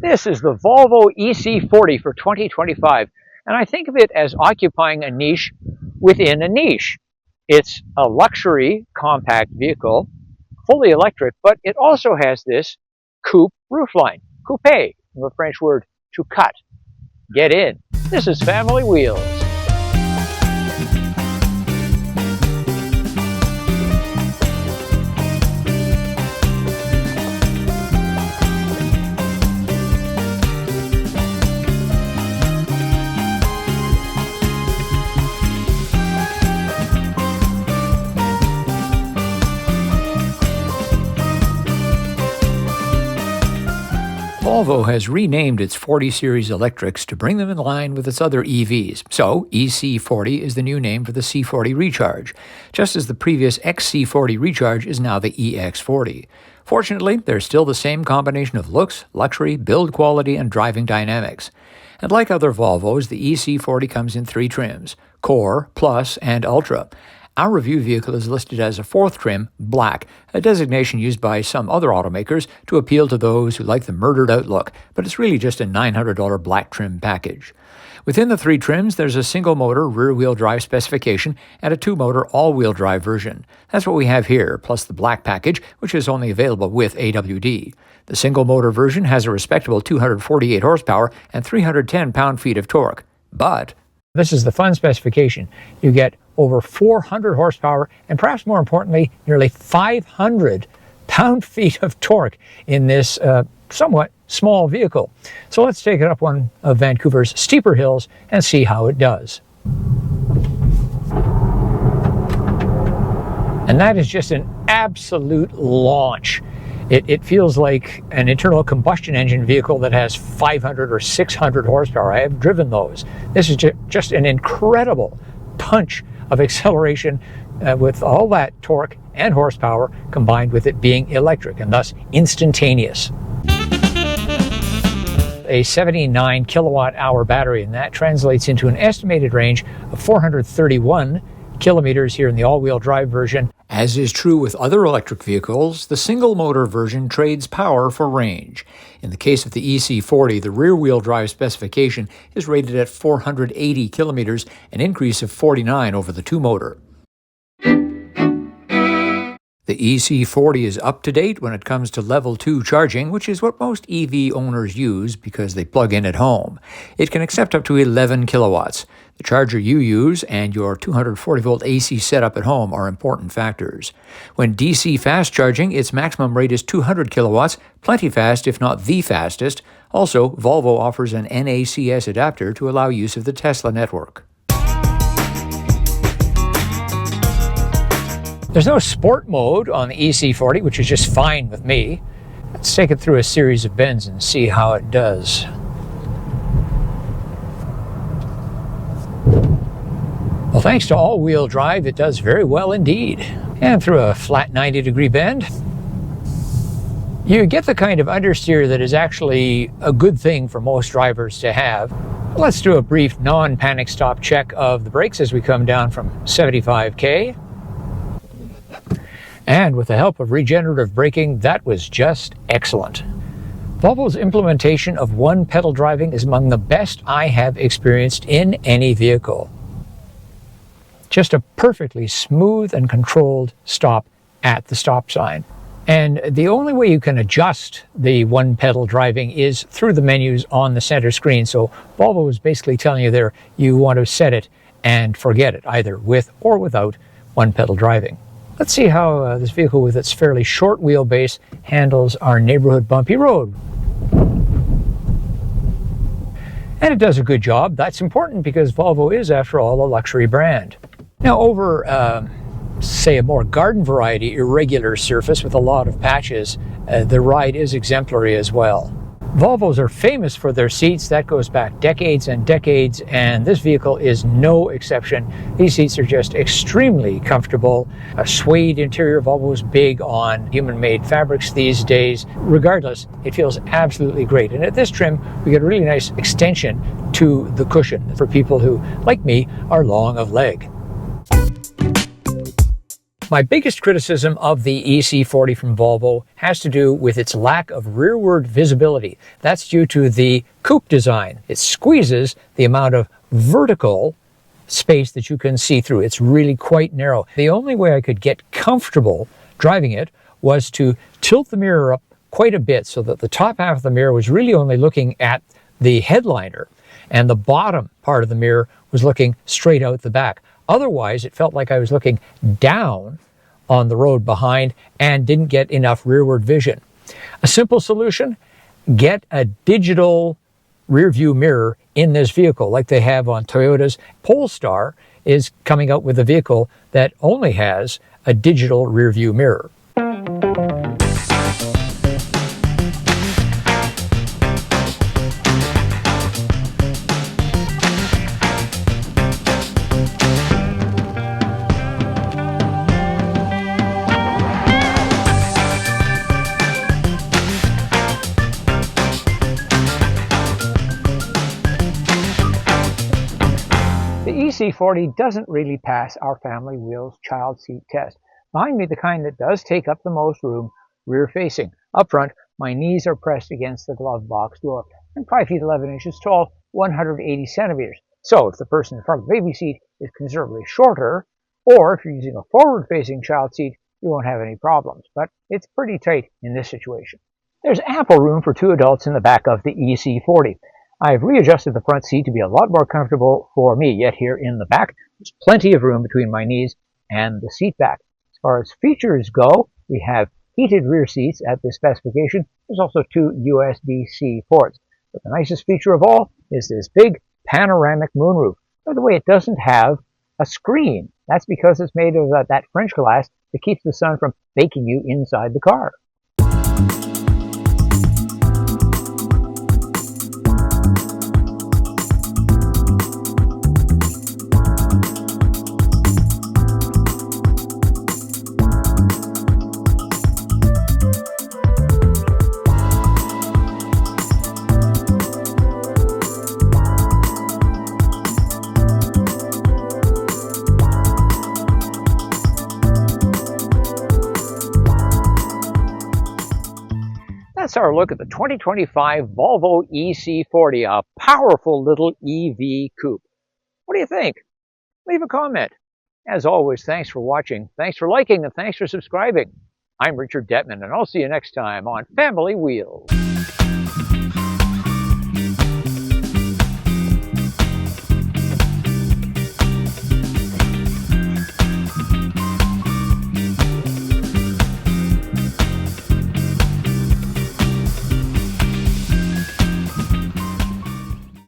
This is the Volvo EC40 for 2025, and I think of it as occupying a niche within a niche. It's a luxury compact vehicle, fully electric, but it also has this coupe roofline. Coupe, from the French word to cut. Get in. This is Family Wheels. Volvo has renamed its 40 Series electrics to bring them in line with its other EVs. So, EC40 is the new name for the C40 Recharge, just as the previous XC40 Recharge is now the EX40. Fortunately, they're still the same combination of looks, luxury, build quality, and driving dynamics. And like other Volvos, the EC40 comes in 3 trims: Core, Plus, and Ultra. Our review vehicle is listed as a 4th trim, Black, a designation used by some other automakers to appeal to those who like the murdered out look, but it's really just a $900 black trim package. Within the 3 trims, there's a single-motor rear-wheel drive specification and a 2-motor all-wheel drive version. That's what we have here, plus the Black package, which is only available with AWD. The single-motor version has a respectable 248 horsepower and 310 pound-feet of torque. But this is the fun specification. You get over 400 horsepower and, perhaps more importantly, nearly 500 pound-feet of torque in this somewhat small vehicle. So let's take it up one of Vancouver's steeper hills and see how it does. And that is just an absolute launch. It feels like an internal combustion engine vehicle that has 500 or 600 horsepower. I have driven those. This is just an incredible punch of acceleration with all that torque and horsepower combined with it being electric and thus instantaneous. A 79 kilowatt hour battery, and that translates into an estimated range of 431 kilometers here in the all-wheel drive version. As is true with other electric vehicles, the single-motor version trades power for range. In the case of the EC40, the rear-wheel drive specification is rated at 480 kilometers, an increase of 49 over the 2-motor. The EC40 is up to date when it comes to level 2 charging, which is what most EV owners use because they plug in at home. It can accept up to 11 kilowatts. The charger you use and your 240-volt AC setup at home are important factors. When DC fast charging, its maximum rate is 200 kilowatts, plenty fast if not the fastest. Also, Volvo offers an NACS adapter to allow use of the Tesla network. There's no sport mode on the EC40, which is just fine with me. Let's take it through a series of bends and see how it does. Well, thanks to all-wheel drive, it does very well indeed. And through a flat 90-degree bend, you get the kind of understeer that is actually a good thing for most drivers to have. Let's do a brief non-panic stop check of the brakes as we come down from 75K. And with the help of regenerative braking, that was just excellent. Volvo's implementation of one-pedal driving is among the best I have experienced in any vehicle. Just a perfectly smooth and controlled stop at the stop sign. And the only way you can adjust the one-pedal driving is through the menus on the center screen. So Volvo is basically telling you there you want to set it and forget it, either with or without one-pedal driving. Let's see how this vehicle with its fairly short wheelbase handles our neighborhood bumpy road. And it does a good job. That's important because Volvo is, after all, a luxury brand. Now over, say, a more garden variety irregular surface with a lot of patches, the ride is exemplary as well. Volvos are famous for their seats. That goes back decades and decades, and this vehicle is no exception. These seats are just extremely comfortable. A suede interior. Volvo is big on human-made fabrics these days. Regardless, it feels absolutely great. And at this trim, we get a really nice extension to the cushion for people who, like me, are long of leg. My biggest criticism of the EC40 from Volvo has to do with its lack of rearward visibility. That's due to the coupe design. It squeezes the amount of vertical space that you can see through. It's really quite narrow. The only way I could get comfortable driving it was to tilt the mirror up quite a bit so that the top half of the mirror was really only looking at the headliner and the bottom part of the mirror was looking straight out the back. Otherwise, it felt like I was looking down on the road behind and didn't get enough rearward vision. A simple solution: get a digital rear view mirror in this vehicle like they have on Toyota's. Polestar is coming out with a vehicle that only has a digital rear view mirror. The EC40 doesn't really pass our family wheels child seat test. Behind me, the kind that does take up the most room, rear facing. Up front, my knees are pressed against the glove box door. I'm 5 feet 11 inches tall, 180 centimeters. So if the person in front of the baby seat is considerably shorter, or if you're using a forward-facing child seat, you won't have any problems. But it's pretty tight in this situation. There's ample room for 2 adults in the back of the EC40. I've readjusted the front seat to be a lot more comfortable for me, yet here in the back, there's plenty of room between my knees and the seat back. As far as features go, we have heated rear seats at this specification. There's also 2 USB-C ports. But the nicest feature of all is this big panoramic moonroof. By the way, it doesn't have a screen. That's because it's made of that French glass that keeps the sun from baking you inside the car. That's our look at the 2025 Volvo EC40, a powerful little EV coupe. What do you think? Leave a comment. As always, thanks for watching, thanks for liking, and thanks for subscribing. I'm Richard Detman, and I'll see you next time on Family Wheels.